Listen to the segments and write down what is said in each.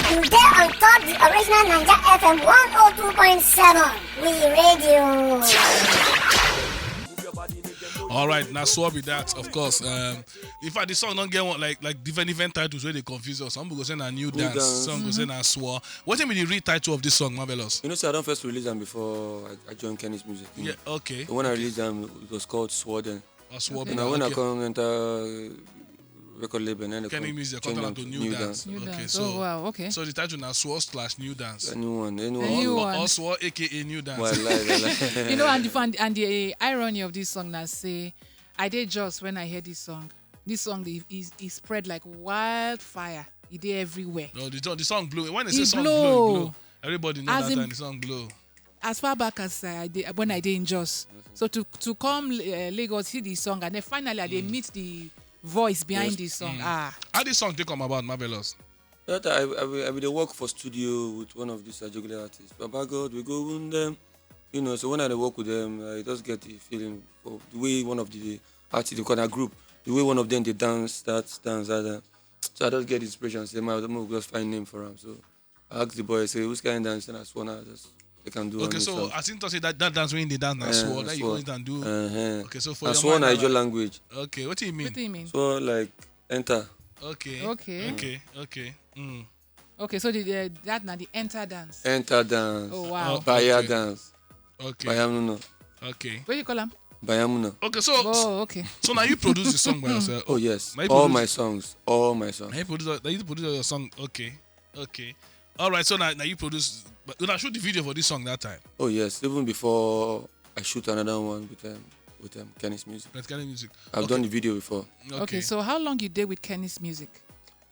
You there on top the original Naija FM 102.7. We radio. All right, now swap with that, of course. In fact, the song don't get one like different titles where they confuse us. Some people go say a new dance, some go say a swore. What is the real title of this song, Marvellous? You know, so I don't first release them before I joined Kennis music. Yeah, okay. So when I released them, it was called Swore then. Swore. Okay. Now when I come enter record label and then Kennis music come to new dance. Okay, so wow, okay. So the title now Swore/New Dance. Anyone. Or Swore aka New Dance. Well, like. You know, and the irony of this song now say, I did just when I hear this song. This song is spread like wildfire. It did everywhere. No, the song blew. When they say It song blow. blow, everybody know As that in- time the song blow. As far back as when I did in Jos. So to come Lagos, see the song, and then finally they meet the voice behind this song. How this song take come about, Marvellous? That I will work for studio with one of these juggler artists. Baba God, we go with them. You know, so when I work with them, I just get the feeling of the way one of the artists, they call that group, the way one of them they dance, that. So I just get inspiration. Say, man, I'm just find name for them. So I ask the boy, say, who's kind of dance? And I swear, they can do. Okay, so I think to say that dance when they dance now swore that you go in and do. Okay, so for and your sworn mind, is your language. Okay, what do you mean? What do you mean? So like enter. Okay. Okay, so that now the enter dance. Enter dance. Oh wow. Baya dance. Okay. Bayamuno. Okay. What do you call them? Bayamuno. Okay, so Oh, okay. so now you produce the song by yourself. Oh yes. Now you All produce- my songs. All my songs. Now you produce your song. Okay. All right. So now you produce. But you shoot the video for this song that time. Oh yes. Even before I shoot another one with Kennis music. That kind of music. I've done the video before. Okay, so how long you did with Kennis music?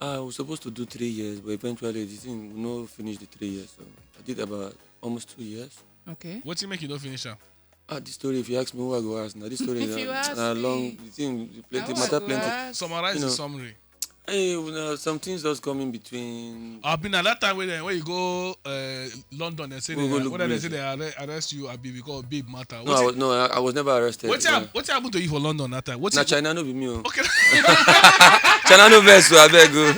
I was supposed to do 3 years, but eventually the thing no finish the 3 years. So I did about almost 2 years. Okay. What you make you don't finish up? This story, if you ask me who I go ask now, this story If you ask long. me, The thing, I the will matter go plenty. ask. Summarize You the know. summary. Hey, some things just come in between. I've been at that time when you go London and say We go look when they busy. say they arrest you, I be because big matter. No, I was never arrested. What happened to you for London that time? Na China no be me. Okay. China no vex, so I beg you.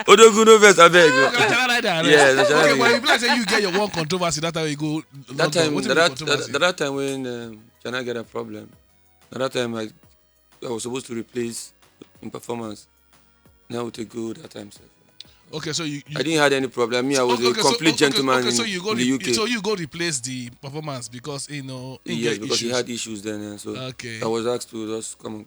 Odogu no vex, I beg you. China like that, Yeah, right? the China Okay, like but that. if like say you get your one controversy that time you go That time, London. What is the controversy? that time when China get a problem, that time I was supposed to replace in performance. Now we take go that time. Sir. Okay, so you I didn't have any problem. Me, I was a complete gentleman so in you go the UK. So you go replace the performance because he Yes, get because issues. he had issues then, and so Okay. I was asked to just come and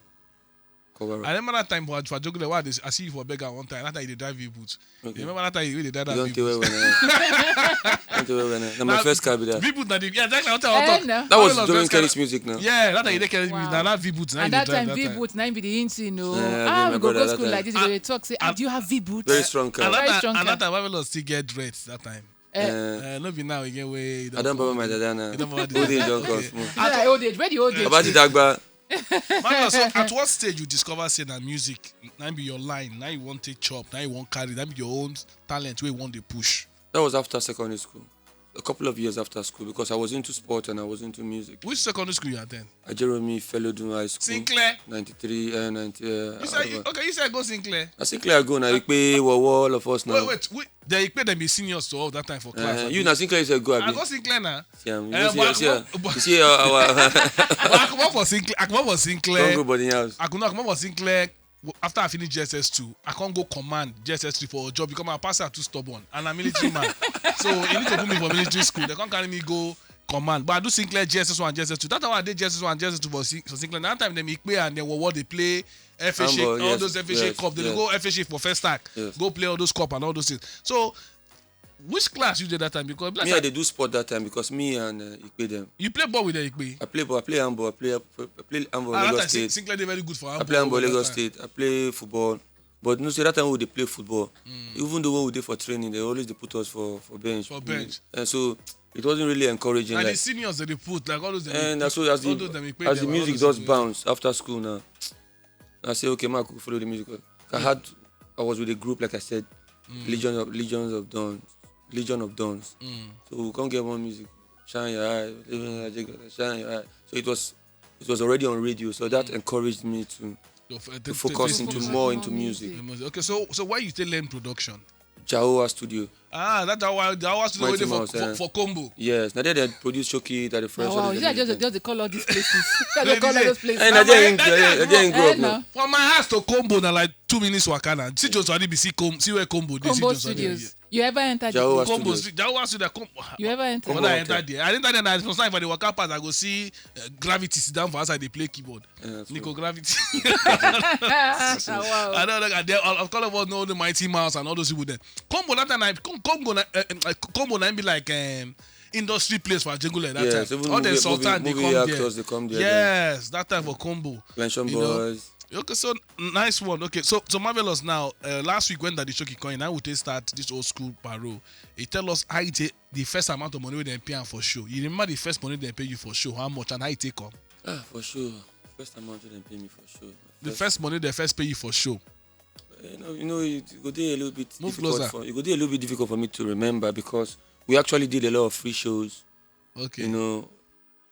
cover up. I remember that time for joking why I see you for beggar one time. That time you dey drive V-boot. Okay. You remember that time you really drive You that don't tell V-boot? when I. My first car be that. V-boot na the exactly what I talk. No. That was Marvellous during first Kennis car- music now. Yeah, that time you dey carry me. Wow. Na that V-boot. And that time V-boot, now be the insane, no. Yeah, We my go brother that school time. like this, they talk, say, do you have V-boot? Very strong car. Very strong And car. that time Marvellous still get dreads that time. No be now again way. I don't bother my dada now. You don't bother the Old age dada, don't okay. cost more. Like old age, where the old age? About the dagba. Marvellous, so at what stage you discover say that music now be your line, now you want take chop, now you want carry, that be your own talent where you want to push. That was after secondary school. A couple of years after school because I was into sport and I was into music. Which secondary school you attend? Jeremy Fellowdon High School. Sinclair. 93, 90. You said you said go Sinclair. I Sinclair I go now. You pay all of us now. Wait. They pay them be seniors to all that time for class. You now Sinclair is a go. I Abi. go Sinclair now. See, you but- see our I come up for Sinclair. I come up for Sinclair. Congo body house. I come up for Sinclair. After I finish GSS2, I can't go command GSS3 for a job because my pastor are too stubborn and I'm a military man. So you need to put me for military school. They can't carry me go command. But I do Sinclair GSS1 and GSS2. That's how I did GSS1 and GSS2 for Sinclair. That time they make play and they were what they play FA shake, Handball, all yes, those FA yes, shake cup. They yes. go FA shake for first stack. Yes. Go play all those cup and all those things. So which class you did that time? Because Me, I dey do sport that time because me and Ikpe them. you play ball with the Ikpe. I play ball, I play handball, I play handball And that Lagos time State. Sinclair they very good for I handball. play handball that Lagos time. State. I play football. But no, say that time we dey play football. Even though when we dey for training, they always dey put us for bench. For bench. And so it wasn't really encouraging. And Like, the seniors they put like all those. and that's so as all those them the, Ikpe, as the them, all music those just them. bounce after school now. I say okay, man, I could follow the music. I was with a group like I said, Legion of Dons. So we can't get one music. Shine your eye, shine your eye. So it was already on radio. So that encouraged me to focus more into music. Okay, so why you still learn production? Jawa Studio. That's how I was Mighty waiting Mouse, for combo. Yes, now they produce Shoki that the first. Wow, one. just they call all these places. They call all those places. And I didn't grow up. No. From my house to combo, na like 2 minutes wakana. See Jones already be see where combo. Combo Studios. You ever entered Jawa the Combo Studios. Jawa Studio. You ever entered? When I entered there, I entered there. And for the workout part, I go see Gravity sit down for outside. They play keyboard. Nico Gravity. Wow. I don't know. Of course, about know the Mighty Mouse and all those people there. Combo that time, Combo na be like industry place for Jungle at that Yes, time. even All the movie Sultan they come actors, there. they come there. Yes, that time for Combo. Planchon You know. Boys. Okay, so nice one. Okay, so Marvellous now. Last week when that the show keep going, I would start this old school parole. He tell us how he take the first amount of money we they pay am for show. You remember the first money they pay you for show? How much and how you take come? For sure. First amount they pay me for sure. The first money they first pay you for show. You know, it go there a little bit Move difficult. closer. It go there a little bit difficult for me to remember because we actually did a lot of free shows. Okay. You know,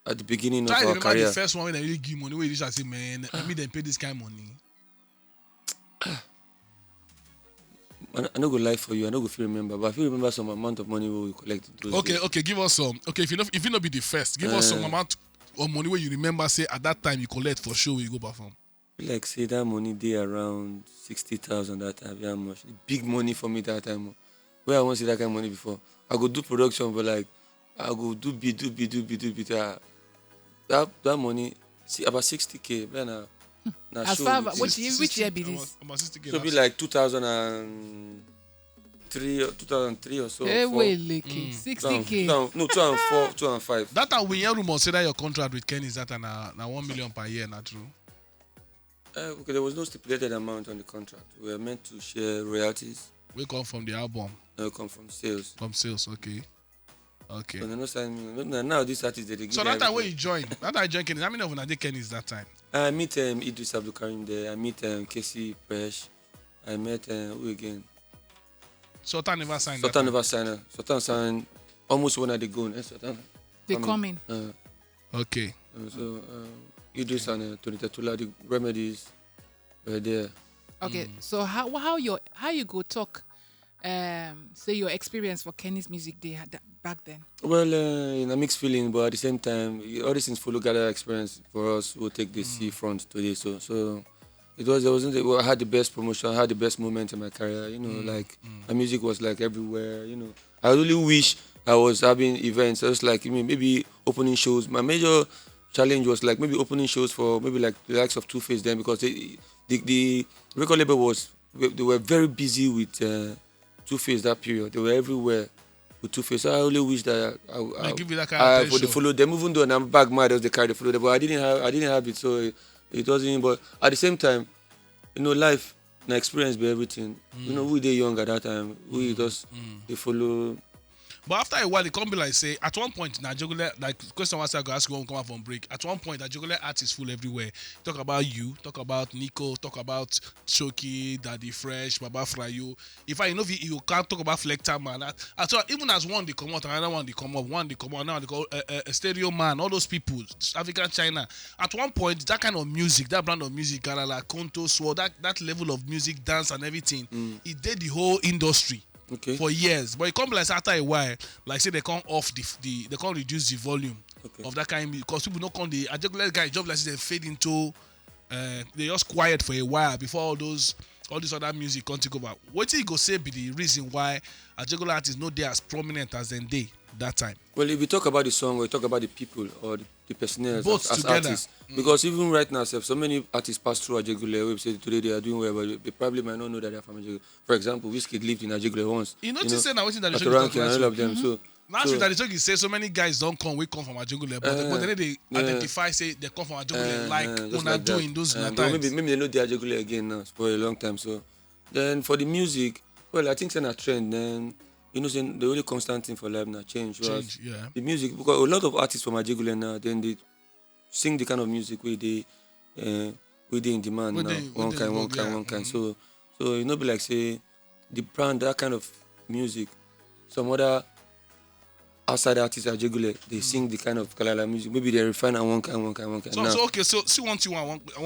at the beginning Try of to our remember career. the first one when they really give money. Where you just say, man, I mean they pay this kind of money. I no go lie for you. I no go feel remember, but I feel remember some amount of money we collect. Those Okay, days. okay, give us some. Okay, if you not be the first, give us some amount of money where you remember. Say at that time you collect for show where you go perform. Like say that money dey around 60,000 that time. Yeah, much big money for me that time. Where I want see that kind of money before. I go do production, but like I go do beat. That money, see about 60K. Then As far as which year be this? About 60K. So be like 2003 or so. Hey, four. wait, 60K. No, 2004, 2005. That time we hear rumors say that your contract with Kennis that na 1 million per year, not true. Okay, there was no stipulated amount on the contract. We were meant to share royalties. We come from the album, Come from sales. from sales. Okay. Okay. But they no sign me. Now this artist they give So me that time when everything. you join, that time you join Kennis, how many of them did Kennis that time? I meet Idris Abdul Karim there. I meet Casey Presh. I met who again? Sultan never signed Sultan never signed. Sultan signed almost when I they go. Sultan. They come in. that. Okay. So Idris and Tony Tetula, the remedies were there. Okay, so how you go talk? Say your experience for Kenny's music they had back then. Well, in a mixed feeling, but at the same time, all these things follow gather experience for us who take the sea front today. So I had the best promotion, I had the best moment in my career. You know, like my music was like everywhere. You know, I really wish I was having events. I was like, maybe opening shows. My major challenge was like maybe opening shows for maybe like the likes of Two Face then because the record label they were very busy with Two Face that period. They were everywhere with Two Face. So I only wish that I give you that kind of for the pressure. follow them. Even though I'm back mad, they carry the follow them, but I didn't have it, so it wasn't. But at the same time, you know, life, and experience, be everything. You know, we they young at that time. We just they follow. But after a while, it can't be like say at one point na jugular like question was I go ask you when we come out from break. At one point, that jugular art is full everywhere. Talk about you, talk about Nico, talk about Shoki, Daddy Fresh, Baba Frayo. If I know you can't talk about Flector man. At all, even as one they come out, another one they come up, now they call a stereo man. All those people, African China. At one point, that kind of music, that brand of music, like Konto, Sword, that level of music, dance and everything, it did the whole industry. Okay. For years, but it come like after a while, like say they can't off they can't reduce the volume of that kind because people don't come the Ajegunle guy job like this, they fade into they just quiet for a while before all this other music can't take over. What you go say be the reason why Ajegunle artists not there as prominent as then they that time? Well, if we talk about the song or we talk about the people or the personnel Both as together. artists, because even right now, so many artists pass through Ajegunle. We say today they are doing well, but they probably might not know that they are from Ajegunle. For example, Wizkid lived in Ajegunle once. You notice say now waiting that the at show Rankin and all of them. So last week that the show say so many guys don't come, we come from Ajegunle, but then they identify say they come from Ajegunle like just una like do that. in those But times. maybe they know the Ajegunle again now for a long time. So then for the music, well, I think it's a trend. Then you know, saying the only constant thing for life now change. Change, yeah. The music, because a lot of artists from Ajegunle now, then they sing the kind of music where they in demand Where now. they- One where they- kind. So you know, be like say the brand that kind of music. Some other outside artists Ajegunle, they sing the kind of Kalala music. Maybe they refine and one kind. So, now, okay, so see one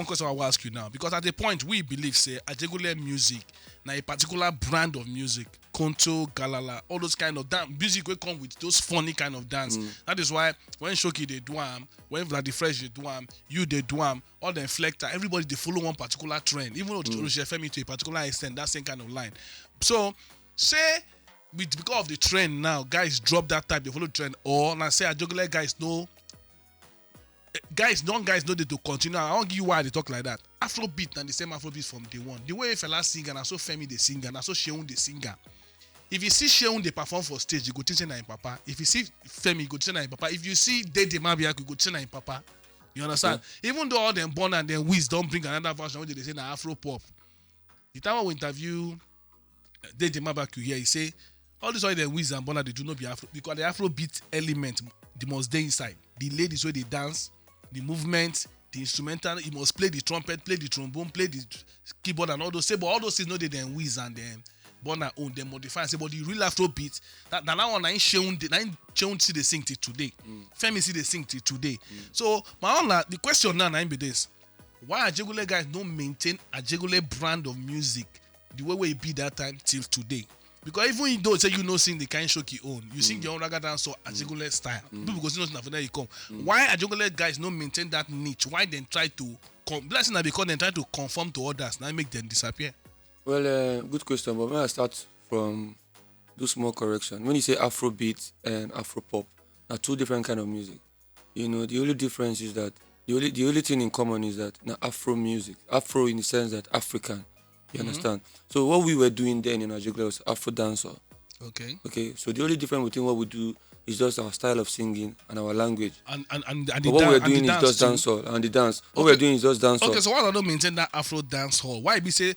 question I will ask you now. Because at the point we believe say Ajegunle music, now a particular brand of music, conto, galala, all those kind of dance music will come with those funny kind of dance. That is why when Shoki they do when Vladi Fresh they do you they do all the inflector, everybody they follow one particular trend. Even though Femi to a particular extent, that same kind of line. So say because of the trend now, guys drop that type, they follow the trend, or now say Ajogule guys know they to continue. I won't give you why they talk like that. Afrobeat and the same Afrobeat from day one. The way fella sing and so Femi the singer and so Sheun the singer. If you see Sheun they perform for stage, you go think na in papa. If you see Femi, you go think na in papa. If you see Dede Mabia, you go think na in papa. You understand? Even though all them born and then Wiz don't bring another version where they say na Afro pop. The time we interview Dede Mabia here, he say all this why the Wiz and Bonner they do not be Afro because the Afrobeat element they must stay inside. The ladies where they dance, the movement, the instrumental, he must play the trumpet, play the trombone, play the keyboard and all those. Say, but all those things no they then Wiz and then Bonner own them modify. Say, but the real Afrobeat that one ain't shown see they sing till today. Femi see they sing till today. So my own the question now be this: why Ajegule guys don't maintain Ajegule brand of music the way it be that time till today? Because even though say you know sing the kind Shoki own, you sing your own raga dance or Ajegule style. People go see nothing after that you come. Why Ajegule guys not maintain that niche? Why then try to blessing that because they try to conform to others now make them disappear? Well, good question. But when I start from do small correction, when you say Afrobeat and Afropop, are two different kind of music. You know, the only difference is that the only thing in common is that now Afro music, Afro in the sense that African. You understand? So what we were doing then in Ajegule was Afro dancehall. Okay. So the only difference between what we do is just our style of singing and our language. And what we're doing is just dancehall and the dance. What we're doing is just dancehall. Okay, so why don't maintain that Afro dancehall? Why be say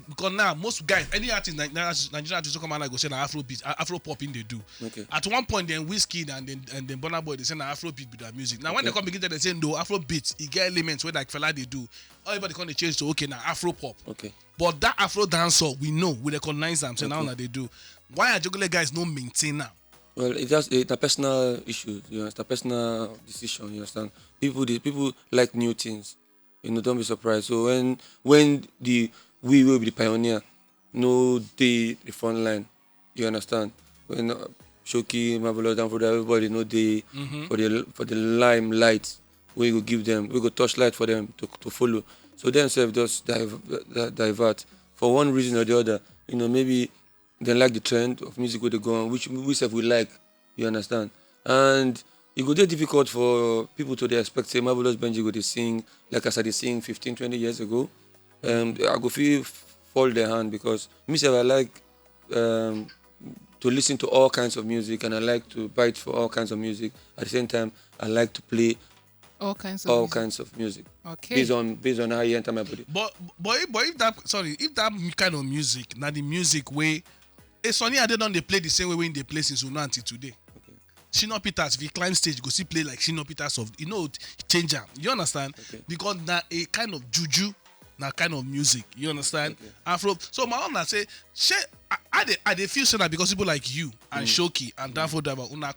because now most guys, any artist Nigerian artists come out like go say na Afro pop in they do. Okay. At one point then Wizkid and then Burna Boy they say na Afro beat with their music. Now when they come begin to they say no Afro beats, it get elements where like fella they do. Everybody come they change to okay now Afro pop. Okay. But that Afro dancehall we know, we recognize them. So now that they do. Why are Ajegule guys no maintain now? Well, it's a personal issue. You know, it's a personal decision. You understand? People like new things. You know, don't be surprised. So when we will be the pioneer, no the front line. You understand? When Shoki, Marvellous, and for everybody, no they for the limelight, we will give them, we will touch light for them to follow. So themselves just divert for one reason or the other. You know, maybe they like the trend of music where they go on, which we say we like, you understand? And it would be difficult for people to expect, say, Marvellous Benjy go to sing, like I said, they sing 15, 20 years ago. I go fall their hand because myself, I like to listen to all kinds of music and I like to bite for all kinds of music. At the same time, I like to play all kinds of music. Okay. Based on how you enter my body. But if that kind of music, now the music way, Sonny Ade don't they play the same way when they play since until today. Okay. Shino Peters, if he climb stage, go see play like Shino Peters of change them. You understand? Okay. Because now a kind of juju, now kind of music. You understand? Okay. Afro. So my own say, I feel so that because people like you and Shoki and Danfo Driver una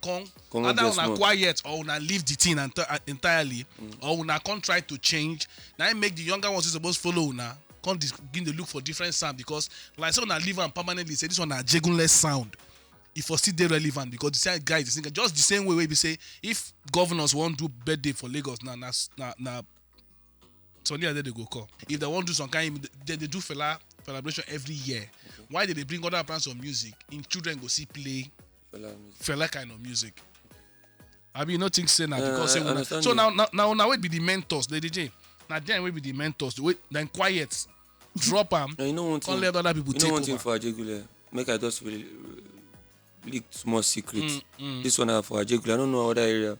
quiet or una leave the thing entirely or una can't try to change. Now make the younger ones supposed to follow una. Can't begin to look for different sound because like so una leave and permanently say this one a Jegunle sound. If for still they relevant because the same guys just the same way we say if governors won't do birthday for Lagos now so near they go call. If they want to do some kind they do celebration every year. Okay. Why did they bring other brands of music in children go see play fella kind of music? I mean nothing say now because say so now wait be the mentors, Lady J. Now then we be the mentors. Wait then quiet. Drop them. You know one thing. Let other people take over. One thing for Ajegule. Make I just really leak small secrets. This one for Ajegule. I don't know other area.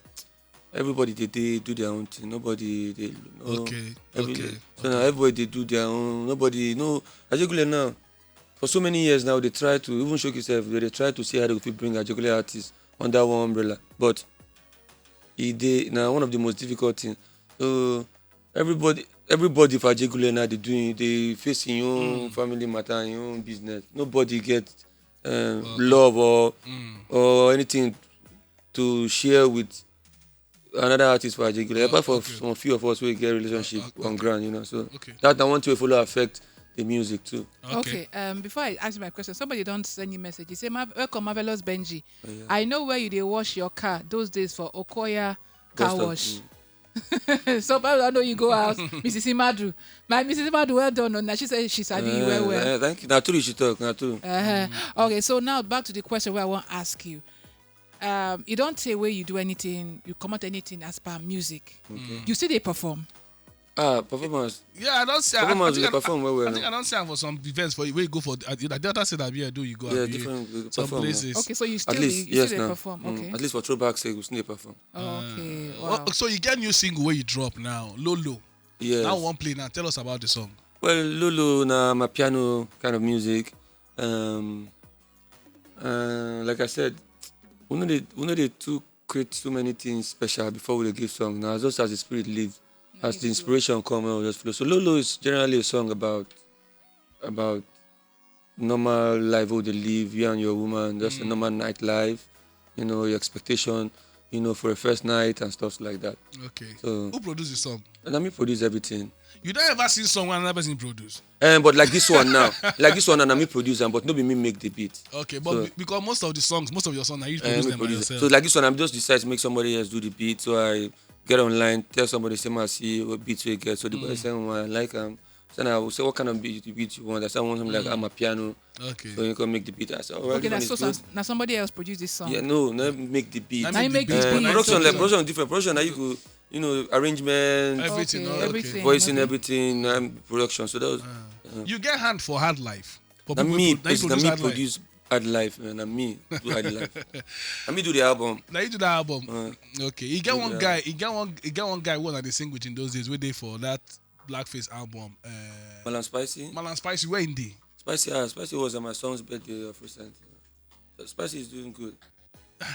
Everybody they do their own thing. Nobody they okay. So now everybody they do their own. Nobody Ajegule now. For so many years now they try to even show yourself. They try to see how they could bring Ajegule artists under one umbrella. But now one of the most difficult things. So everybody for Ajegule now they facing your own family matter, your own business. Nobody gets love or anything to share with another artist for Ajegule. Apart from some few of us we get relationship on ground, you know. So that I want to follow affect the music too. Okay. Before I ask you my question, somebody don't send you message. You say, welcome, Marvellous Benjy. Oh, yeah. I know where you they wash your car those days for Okoya car Just wash. So I know you go out, Mrs. Imadu. My Mrs. Imadu, well done. Now she said she sabi you well. Thank you. Now true, she talk. Now true. Okay, so now back to the question where I want to ask you. You don't say where you do anything, you come out anything as per music. You still they perform. Performance. Yeah, I don't say. Performance, they perform well. I think I don't say for some events for where you go for. The other said that you do, you go. Yeah, different some perform. places. Okay, so you still At least, you yes, still they now. perform. Okay. At least for throwback sake, we still perform. Okay. Wow. So you get new single where you drop now, Lolo. Yes. Now one play now. Tell us about the song. Well, Lulu, na my piano kind of music. Like I said, we know they to create so many things special before we give song. Now, just as the spirit lives, as the inspiration comes, we'll just flow. So Lulu is generally a song about normal life how they live, you and your woman, just a normal night life, your expectation, for a first night and stuff like that. Okay. So who produced the song? and let me produce everything. You don't ever see song when another person produce. But like this one now, and me produce them, but no be me make the beat. Okay, but So- because most of your songs, are you produce Me them by produce it. yourself. So like this one, I'm just decide to make somebody else do the beat. So I get online, tell somebody, say, I see what beats we get. So the boy say, I like then I will say, what kind of beat you want? I say, I want something like I'm a piano. Okay. So you can make the beat. I say, oh, well, Okay, this one is good. now somebody else produced this song. Yeah, no, make the beat. Now you make this beat. Production, Okay. production different. Production, now you could, arrangement, Everything. Okay, Okay. everything. voicing, everything, production. So that was. You get hand for hard life. For Now people me, who- now you produce hard life. produce Hard Life, man. And me do Hard Life. And me do the album. Now you do that album. Okay. You get do one that. guy. You get one guy. One that they sing with in those days. Where they for that Blackface album. Malan Spicy. Malan Spicy. Where in the? Spicy was on my son's birthday of recent. So Spicy is doing good.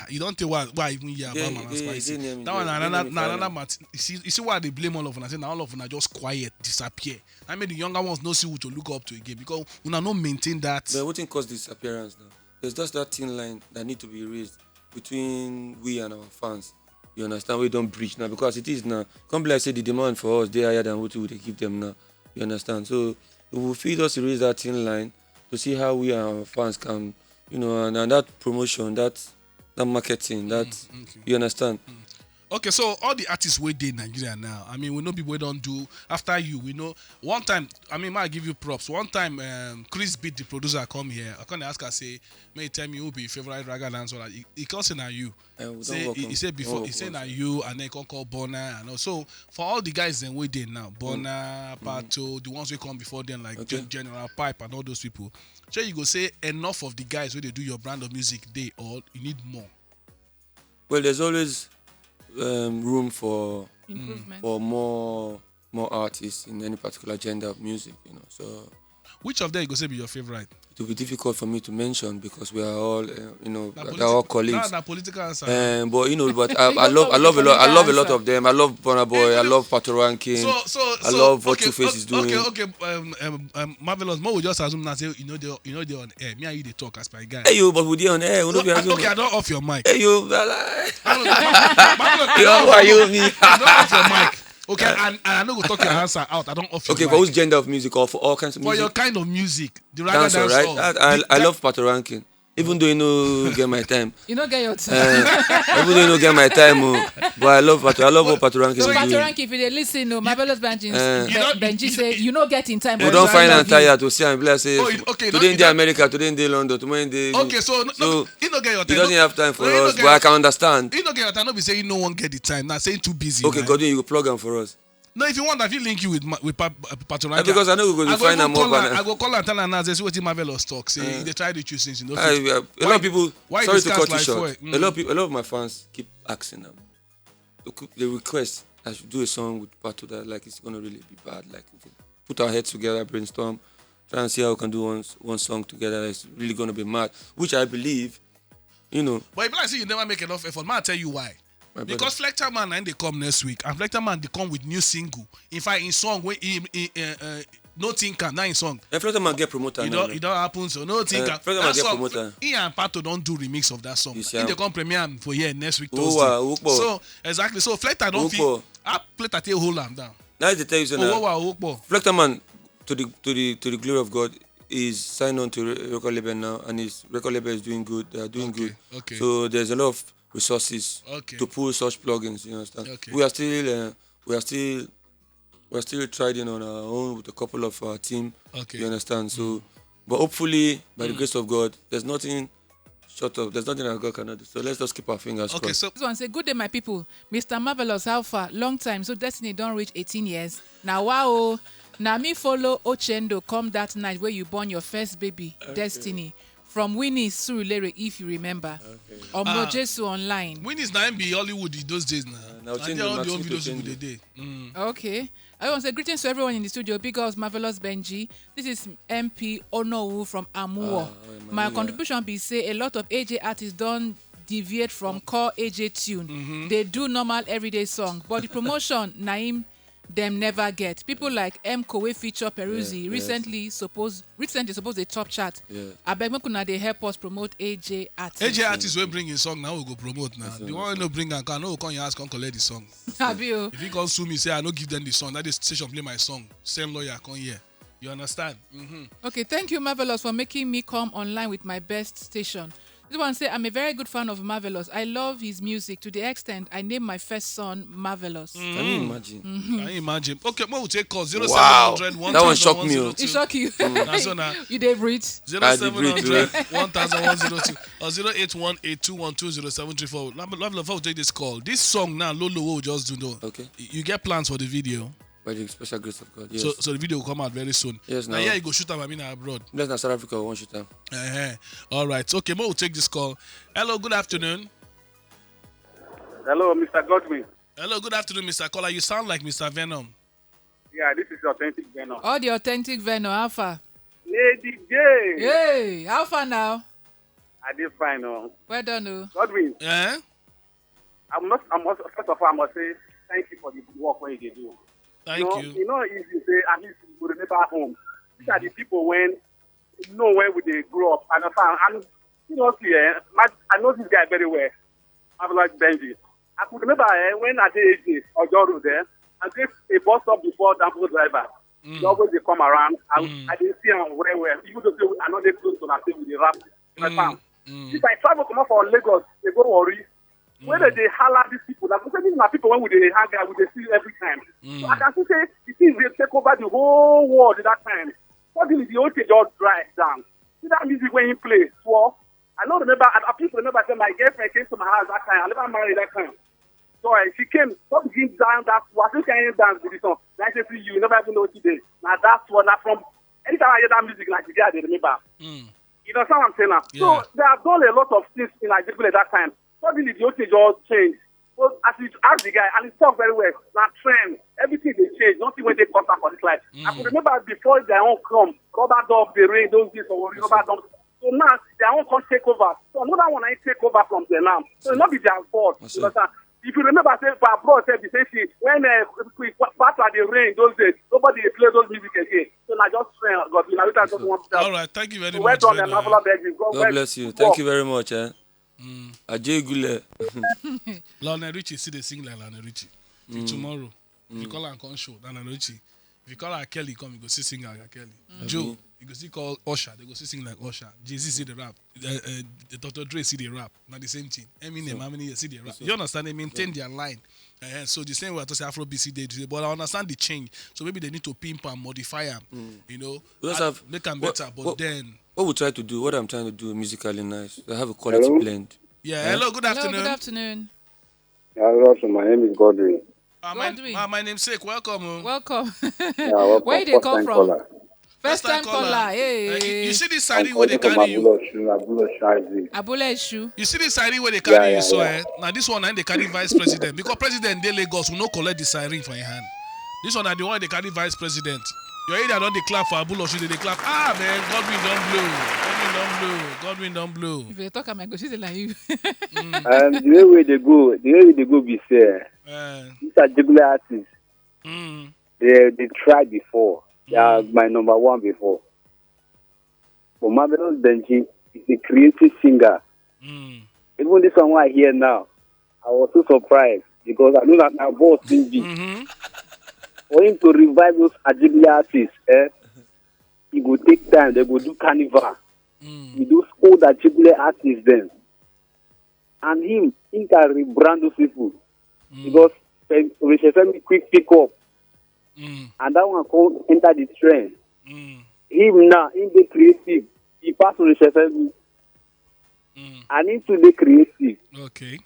You don't tell why even hear Yeah, about Malan yeah, Spicy. yeah, yeah, That one yeah, another yeah, yeah. matter. You see why they blame all of them. I say now all of them are just quiet, disappear. I mean the younger ones no see who to look up to again because we not maintain that. But what cause disappearance now? There's just that thin line that need to be raised between we and our fans. You understand? We don't breach now because it is now. Can't be like say the demand for us they higher than what we would give them now. You understand? So it will feed us to raise that thin line to see how we and our fans can, and that promotion, that marketing, that you understand? Okay, so all the artists we did in Nigeria now. I mean, we know people we don't do after you. We know one time. I mean, I give you props. One time, Chris Beat, the producer, come here. I come ask her, say, "May you tell me who be your favorite raga dance?" Or he can't say now you. He said before. He said now you, and then he call Bonner and also for all the guys then we did now, Bonner, Pato, the ones we come before them like General Pipe and all those people. So you go say enough of the guys where they do your brand of music day or you need more. Well, there's always room for Improvement. more artists in any particular genre of music, So Which of them you go say be your favorite? it will be difficult for me to mention because we are all, Na they're all colleagues. Nah, political answer. But I love a lot of them. I love Burna Boy. I love Pato Ranking. I love what Two-Face is doing. Okay. Marvellous. More we just assume now say they on air. Me and you they talk as my guy. Hey you, but we dey on air. We no be assume. Okay, I don't off your mic. Hey you, Marvellous, how are you, me? I don't off your mic. Okay, and I know go talk your answer out. I don't off your Okay, mic. for which gender of music or for all kinds of For music? your kind of music, the raga Dance, dance. right? I love Pato Ranking. Even though get my time. You don't get your time. Even though get my time, but I love what Pato Ranking So is doing. Patorank, if you dey listen, Marvellous Benjy, Benjy say you no get in time. We but don't I find love am you. tired to see am be like say Okay, today in the America, today in the London, tomorrow in the Okay, so you don't get your he time. doesn't have time for No, you us, don't but I get- can understand. You don't get your time. No be saying no one get the time. Now saying too busy. Okay, right? Godwin, you go plug am for us. No, if you want, I will link you with Patorank. Because I know we go to find am up. I go call and tell her now. Say what Marvellous talk. Say they try to choose since you know. A lot of people. why Sorry to discuss cut you like short. for it? A lot of my fans keep asking them. They request I should do a song with Pato that like it's gonna really be bad. Like we can put our heads together, brainstorm, try and see how we can do one song together. It's really gonna be mad. Which I believe, But if like say you never make enough effort, man, I tell you why. My Because Flector Man and they come next week, and Flector Man they come with new single. In fact, in song when no thinker, not in song. And Fred man get promoter now. It don't happen, so no thinker. Fred man That get song, promoter. Ian and Pato don't do remix of that song. You see In am. they come premiere am for here next week Who Thursday. wa? So exactly. So Flector don't Who feel. wa? I Flector take hold am down. Now they tell you so Oh, now. wow, Flector man to the glory of God, is signed on to record label now, and his record label is doing good. They are doing good. Okay. So there's a lot of resources to pull such plugins. You understand? Okay. We are still trying on our own with a couple of our team. Okay. You understand? So, but hopefully, by the grace of God, there's nothing that God cannot do. So let's just keep our fingers crossed. So This one say, good day, my people. Mr. Marvellous Alpha, long time. So Destiny don't reach 18 years. Now, wow. Now, me follow Ochendo come that night where you born your first baby, Destiny. From Winnie Surulere, if you remember. Okay. Jesu online. Winnie's now be Hollywood in those days now. Now And they all the own videos with the day. Okay. I want to say greetings to everyone in the studio. Big girls, Marvellous Benjy. This is MP Onowu from Amuwo. My contribution be say a lot of AJ artists don't deviate from core AJ tune. They do normal everyday song, but the promotion Naim them never get. People like M. Kowe feature Peruzzi recently supposed a top chart. I beg Mekuna they help us promote AJ artists. AJ artists will bring his song now. We go promote now. The one no bring and can no come your ask come collect the song. Abio. If he come sue me say I no give them the song, that is station play my song. Same lawyer come here. You understand? Okay, thank you, Marvellous, for making me come online with my best station. This one say I'm a very good fan of Marvellous. I love his music to the extent I named my first son Marvellous. Can you imagine? Can you imagine? Okay, what we take call 0700 That one shocked me. It shocked you. That's on You did breathe. 0700 1110 or 0818212073. Love to take this call. This song now, Lolo, what we just do know. Okay. You get plans for the video. By the special grace of God. Yes. So the video will come out very soon. Yes, now. now. Yeah, you go shoot them, abroad. Let's not South Africa, we won't shoot them. All right. Okay, we'll take this call. Hello, good afternoon. Hello, Mr. Godwin. Hello, good afternoon, Mr. Caller. You sound like Mr. Venom. Yeah, this is authentic Venom. All the authentic Venom, Alpha. Lady J. Hey, Alpha now. I did fine. Well done, oh. Godwin, Eh? first of all, I must say thank you for the work when you do. Thank you. You know, if you say, at least you remember home. These are the people when you know where they grew up. And seriously, I know this guy very well. Marvellous Benjy. I could remember when I did AJ or Joro there, I did a bus stop before Dampo driver. He always they come around. I didn't see him very well. Even though I know they close to that thing with the rap. If I travel come up from Lagos, they go worry. When they holler these people, like these are people when we they hang out, we they see every time. So I can still say the things they take over the whole world at that time. Suddenly the old just dry down. See that music when he plays, so I don't remember. I please remember that my girlfriend came to my house that time. I never married that time. So she came, so begin down that was still can dance with this song. Like I say you never even know what she did. Now that's what that from anytime I hear that music like the guy they remember. You know what I'm saying now? Yeah. So they have done a lot of things in Nigeria at that time. Suddenly the OT just changed. So as you ask the guy, and he talked very well, now trend, everything they change, nothing when they come back for this life. I could remember before their own come, rubber dub, the rain, those days, or rubber dub. So now their own come take over. So another one I take over from them now. So it not be their fault. You understand? If you remember, say, for abroad, say, the same thing, when we part of the rain those days, nobody play those music again. So now just trend, God, you know, we just want to. All right. Thank you very much. Well done, Marvellous Benjy. God bless you. Thank you very much. Ajay Gule. Lionel Richie see they sing like Lionel Richie. Tomorrow, if you call her come show, Lionel Richie. If you call her Kelly, come, you go see sing like Kelly. Joe, you go see call Usher, they go see sing like Usher. Jay-Z see the rap. Dr. Dre see the rap. Not the same thing. Eminem, how many years see the rap? You understand? They maintain their line. So the same way I to say Afro BC they do, but I understand the change. So maybe they need to pimp and modify them. You know, make them better. But then, what we try to do, what I'm trying to do musically nice, I have a quality blend. Yeah. Hello. Good afternoon. Hello, good afternoon. Hello, so my name is Godwin. My namesake. Welcome. Welcome. Welcome. Where did they come from? Caller. First time caller. Hey. You see this siren where they carry you? Abule Eshu. You see this siren where they carry you? So now this one and they carry vice president because president de Lagos will not collect the siren from your hand. This one are the one they carry vice president. Your area don't declare for Abule Eshu, they clap. Ah man, Godwin don't blow. If they talk, I'm going to say like you. The way they go be fair. These are juggler artists. They tried before. They are my number one before. But Marvellous Benjy is a creative singer. Even this song I hear now, I was so surprised because I know that my boss Benjy. For him to revive those juggler artists, he go take time. They go do carnival. He do all the Jigule artists then. And he can rebrand those people. Because we should me quick pick up. And that one can't enter the trend. Him now, in the creative, he pass on the Sheffield. And him to the creative. Okay.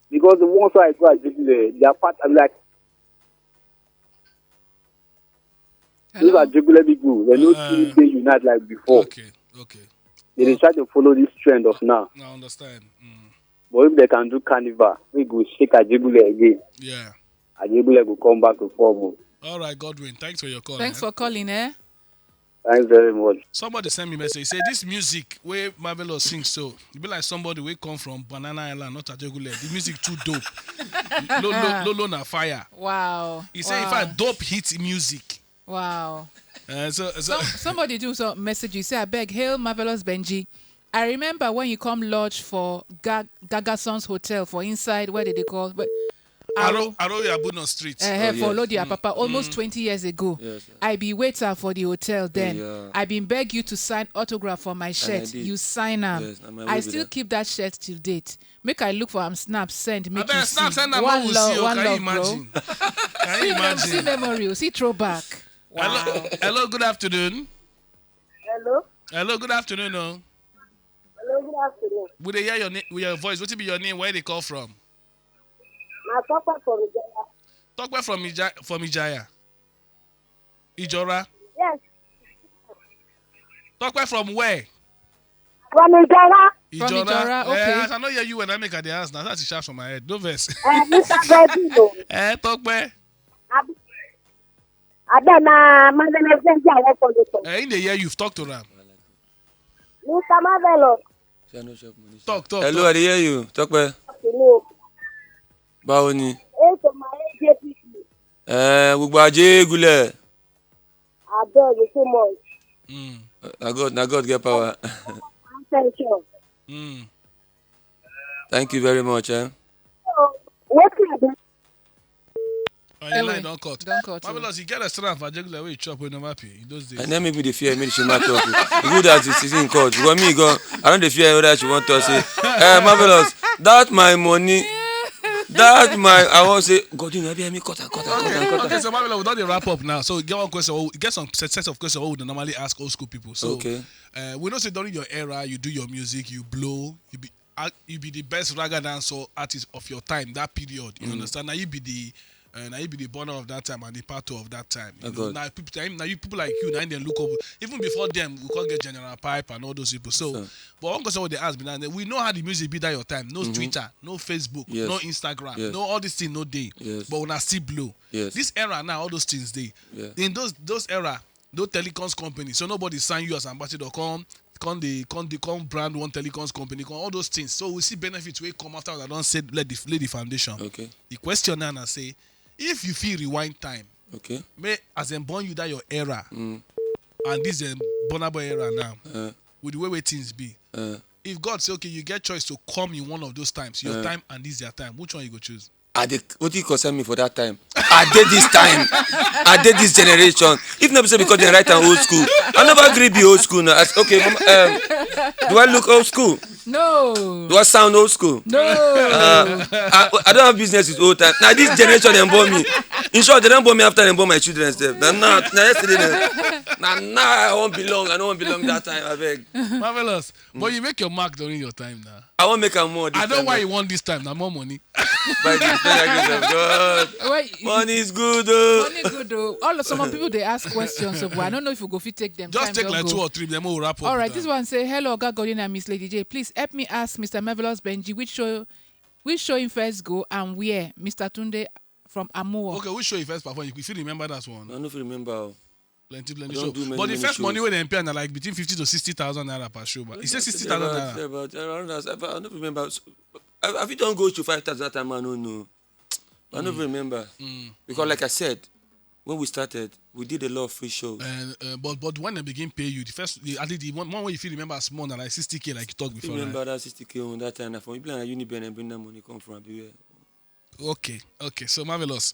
Because the ones I go at Jigule, they are part of like. Those are Jigule people. They don't they unite like before. Okay. They try to follow this trend of now. I understand. But if they can do carnival, we go shake Ajibule again. Yeah. Ajibule will come back to form. All right, Godwin. Thanks for your call. Thanks for calling, eh? Thanks very much. Somebody sent me a message. Say this music where Marvellous sings so. It be like somebody we come from Banana Island, not Ajegule. The music too dope. Lolo na fire. Wow. He said if I dope hit music. Wow. So Somebody do some message. You say, I beg, hail Marvellous Benjy. I remember when you come lodge for Gagason's Hotel for inside, where did they call? Aroya Buno Street. For Lodia Papa, almost 20 years ago. Yes, I be waiter for the hotel then. Yeah. I been beg you to sign autograph for my shirt. You sign am. Yes, I still keep that shirt till date. Make I look for am snap send make you snap see. send One love, can you bro. imagine? Can you See imagine? memory, see throwback. Wow. Hello, good afternoon. Hello. Good afternoon. No. Hello, good afternoon. Would they hear your name, with your voice? What will be your name? Where they call from? My papa from Ghana. Talk back from Ijaya. Ijora. Yes. Talk back from where? From Ghana. From Ijora, okay. I know you when I make at the house now. That's a shout from my head. No verse. Mr. Bedino. Talk back. I don't know. Marvellous Benjy, I work for the song. In the year you've talked to them. Mr. Marvellous. Talk. Hello, I hear you. Talk back. Hello. Báwo ni? It's my AJPC. Gbogbo Ajégúnlẹ̀. I beg you so much. Na God get power. Attention. Thank you very much. So, what can I do? Your line don't cut. Don't cut. Marvellous, you get a strand for Jegula where you chop with no happy in those days. And then make me the fear, make she not talk. The good that it's in court. Because me go, I don't the fear whether she want to say, Marvellous, that my money. That my I want to say, God, you know, me cut. Okay, so Marvellous, we don't wrap up now. So get one question. Get some set of questions we would normally ask old school people. So we know say during your era, you do your music, you blow, you be the best ragga dancer artist of your time. That period, you understand? Now you be the burner of that time and the part of that time. You know? Now people like you, now they look up. Even before them, we can't get General Pipe and all those people. So, but one question what they ask me now, we know how the music be that your time. No Twitter, no Facebook, no Instagram, no all these things, no day. But when I still blow. This era now, all those things they. In those era, no telecoms company, so nobody sign you as ambassador. Come brand one telecoms company, all those things. So we see benefits will come after I don't say lay the foundation. Okay. The question now say, if you feel rewind time, may as in born you that your era, and this is Bonabo era now, with the way things be. If God say okay, you get choice to come in one of those times, your time and this your time, which one you go choose? What do you concern me for that time? I did this time. I did this generation. If not because they write an old school, I never agree be old school now. Okay, do I look old school? No. Do I sound old school? No. I don't have business with old time. Now this generation they born me. In short, they don't born me after they born my children. Now yesterday. Now I won't belong. I don't belong that time. I beg. Marvellous. But you make your mark during your time now. I won't make a more. I know why you want this time. Now more money. By the grace of God. Money is good. Money good though. Some people they ask questions, so I don't know if you go fit take them. Just take like go. 2 or 3, then we'll wrap up. All right, this one say, hello, God Godwin and Miss Lady J. Please help me ask Mr. Marvellous Benjy which show him first go and where? Mr. Tunde from Amuwo. Okay, which show you first perform? If you remember that one. I don't remember. Plenty show. But the first money when they pay like between 50 to 60,000 naira per show. But he said 60,000 naira. I don't remember. Have you don't go to 5,000 that time? I don't know. I don't remember. Because like I said, when we started, we did a lot of free shows. But when they begin pay you, the one way you feel remember small than like 60K like you talked before. I remember that 60K on that time. From people like Uniben and bring that money come from everywhere. Okay. So Marvellous.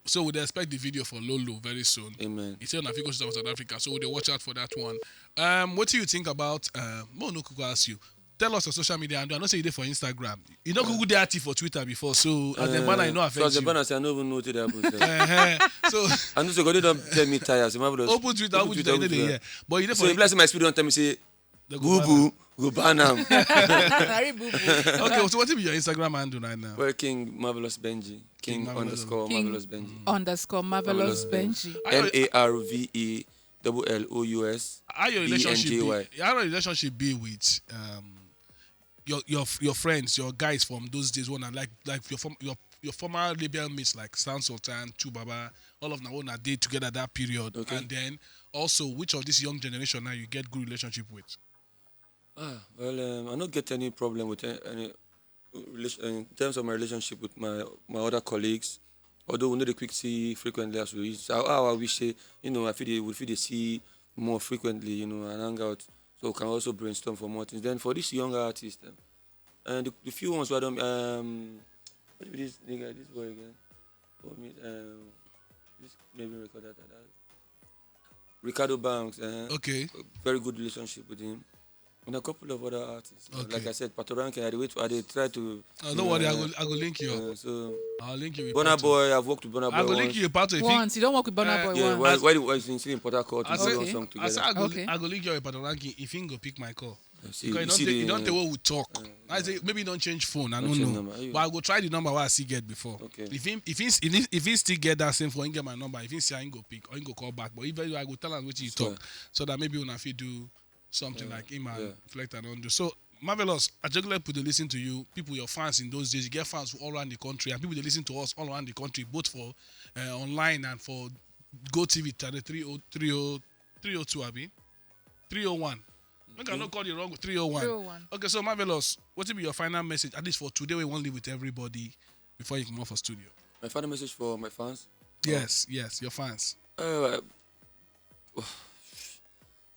So we'd expect the video for Lolo very soon. Amen. He said on Africa South Africa, so we'll watch out for that one. What do you think about Mo Kuku ask you? Tell us on social media, and I know say you did for Instagram. You know Google the for Twitter before, so as the banner, you know affect so as the you. banner, say I don't even know what they happen. So I know so God don't tell me tires. open Twitter, you know the year. But you did So for if let's say my spirit don't tell me say boo go ban am. Very boo-boo. Okay, so what is your Instagram handle right now? Well, King Marvellous Benjy. King underscore King Marvellous Benjy. Underscore Marvellous Benjy. MARVELOUS. How your relationship be with your friends, your guys from those days when like your former label mates like Sound Sultan, Chubaba, all of them on a date together that period, Okay. and then also which of this young generation now you get good relationship with? Well, I don't get any problem with any relation in terms of my relationship with my other colleagues. Although we know the quick see frequently as we how I wish say, I feel they see more frequently, and hang out. So we can also brainstorm for more things. Then for this younger artist, and the few ones who I don't what is this nigga, this boy again? For me, this maybe record that. Ricardo Banks, Okay. very good relationship with him. And a couple of other artists. Okay. Like I said, Patoranking, I try to. Don't worry, I go link you up. So I'll link you with Burna Pato. Boy, I've worked with Burna Boy. I go link you with Pato. If Once. You don't work with Burna Boy Yeah, once. while he was in Port Harcourt, we I did say, one song I say together. I go link you with Pato ranking if he go pick my call. See, Because you don't take what we talk. I say maybe don't change phone. I don't change know. number. But I go try the number what I see get before. Okay. If he still get that same phone, he get my number. If he say I go pick or he go call back. But if I go tell him what you talk, so that maybe when I feel do something like him and reflect and undo. So Marvellous, I regularly people they listen to you. People, your fans in those days, you get fans all around the country, and people they listen to us all around the country, both for online and for Go TV channel 302, Abi 301. I cannot call you wrong with 301. 301. Okay, so Marvellous, what will be your final message, at least for today? We won't leave with everybody before you come off for studio. My final message for my fans. Yes, your fans.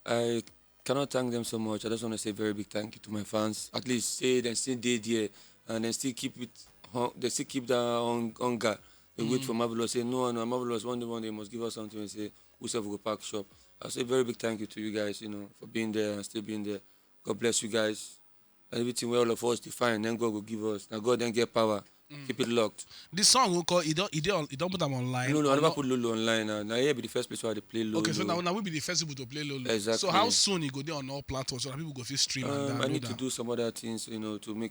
I cannot thank them so much. I just want to say a very big thank you to my fans. At least say they still did here and they still keep it. They still keep that hunger. They wait for Marvellous. Say no, Marvellous. One day must give us something and say we will go pack shop. I say a very big thank you to you guys. For being there and still being there. God bless you guys. And everything where all of us define, then God will give us. Now God then get power. Keep it locked. This song we call it don't put them online. No, I never put Lolo online. Now here be the first place where they play Lolo. Okay, so now we be the first people to play Lolo. Exactly. So how soon you go there on all platforms so that people go feel stream and download I need to them? do some other things, to make.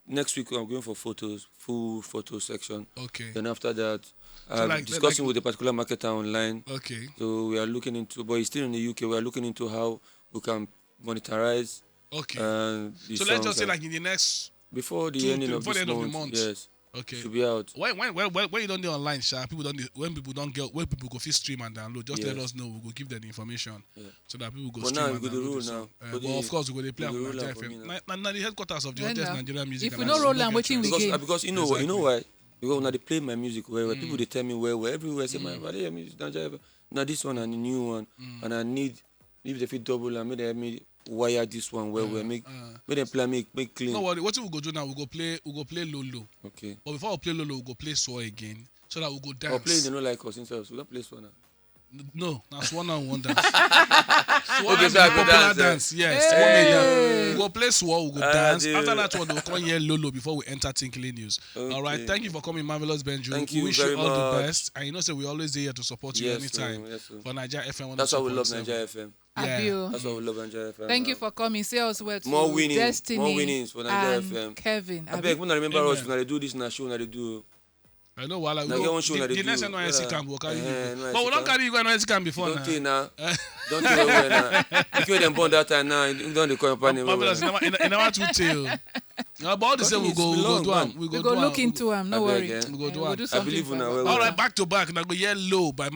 Next week I'm going for photos, full photo section. Okay. Then after that, like- discussing with a particular marketer online. Okay. So we are looking into, but he's still in the UK. We are looking into how we can monetize. Okay. The So let's songs just say and- like in the next before the ending of before this the end of the month. month. Yes. okay. Should be out. When you don't do online, Sha, when people go feel stream and download, just let us know. We will give them the information so that people go But stream now and we go to download roll the song. now. But of course we go to play we on go roll Naija am for me FM. Now the headquarters of the Then Hottest now, Nigerian music. if and we I no see roll no am, get wetin we chance. get? Because you know Exactly. why? Because when they play my music well, people they tell me well everywhere. Say my body music Naija FM. Now this one and the new one, and I need if they fit double and make them help me wire this one well, make them play make clean. No worry. What we go do now? We go play Lolo. Okay. But before we play Lolo, we go play Soul again so that we go dance. Or play they don't like us themselves. We don't play Swana. No, that's one on one dance. Okay, is so a I go popular dance, dance. Yes. Hey. One million. We go play Swore, we go dance. dear. After that one, we'll come here Lolo before we enter Tinkling News. Okay. All right. Thank you for coming, Marvellous Benjy. Thank We you wish very you all the much. best. And you know, say we always there to support you Yes, anytime. yes, sir. For Naija FM. That's why we love 102.7. Naija FM. Yeah. Abio. That's why we love Naija FM. Thank you for coming. Say us well to More winnings, Destiny more winnings for Naija and FM. Kevin. I beg, when I remember Amen. us, when I do this in a show, when I do. I know what Now, get one show the that they next do. NYSC Yeah. camp will carry you. NYSC But we don't camp. carry you go NYSC camp before Don't now. take now. Don't take away now. If you them born that time now, you don't call your partner. Marvellous, in our two tail. But all the same, we go It's do long, am. We go look into him. No I worry. beg, We go do We'll am. do I something believe for in our you. well. All right, back to back. Now go hear Low by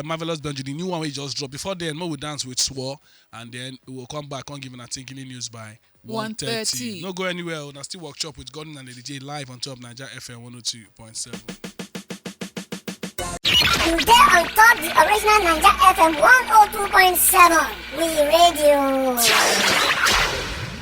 Marvellous Benjy, the new one we just dropped. Before then, we will dance with Swore, and then we will come back on giving a Tinkling News by 1:30. 1:30. No go anywhere. We'll still workshop with Gordon and the DJ live on top Naija FM 102.7. And there on top the original Naija FM 102.7. We radio.